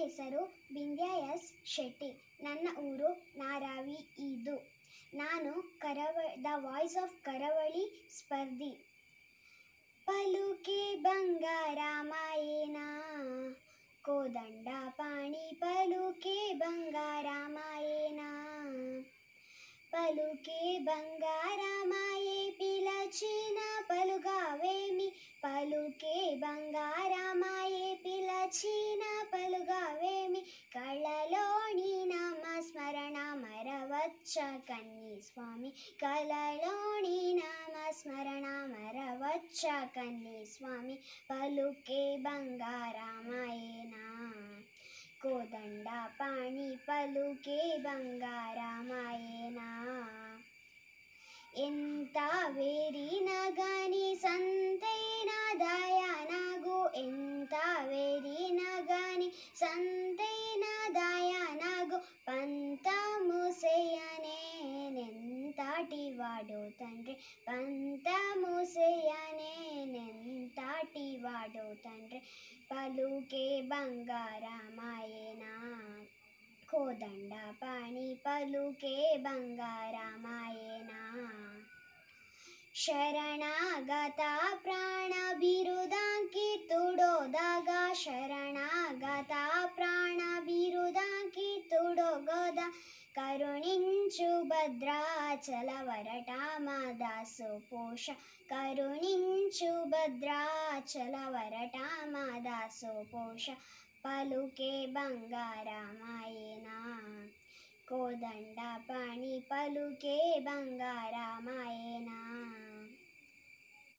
ಹೆಸರು ಬಿಂದ್ಯಾ ಎಸ್ ಶೆಟ್ಟಿ. ನನ್ನ ಊರು ನಾರಾವಿ. ಇದು ನಾನು ದ ವಾಯ್ಸ್ ಆಫ್ ಕರಾವಳಿ ಸ್ಪರ್ಧಿ. ಪಲುಕೆ ಬಂಗಾರ ಮಾಯೇನ ಕೋದಂಡ ಪಾಣಿ ಪಲುಕೆ ಬಂಗಾರ ಮಾಯೇನ పలుకే బంగారమాయే పిలచిన పలుగావేమి పలుకే బంగారమాయే పిలచిన పలుగావేమి కళ్ళలోని నామస్మరణ మరవచ్చ కన్నీ స్వామి కళ్ళలోని నామస్మరణ మరవచ్చ కన్నీ స్వామి పలుకే బంగారమాయేనా కోదండ పాణి పలుకే బంగారమాయేనా ఎంత వేరిన గాని సంతైన దయానగు ఎంత వేరిన గాని సంతైన దయానగు పంతము చేయనేనెంతటి వాడు తండ్రి పంతము చేయనేనెంతటి వాడు తండ్రి పలుకే బంగారమాయేనా కోదండ పాణి పలుకే బంగారమాయేనా ಶರಣಾಗತ ಪ್ರಾಣ ಬಿರುದಾಂಕಿ ತುಡೋದಾಗ ಶರಣಾಗತ ಪ್ರಾಣ ಬಿರುದಾಂಕಿ ತುಡೋಗೋದ ಕರುಣಿಂಚು ಭದ್ರಾಚಲವರಟ ಮಾದಾಸು ಪೋಷ ಕರುಣಿಂಚು ಭದ್ರಾಚಲವರಟ ಮಾದಾಸು ಪೋಷ పలుకే బంగారమాయేనా కోదండ పాణి పలుకే బంగారమాయేనా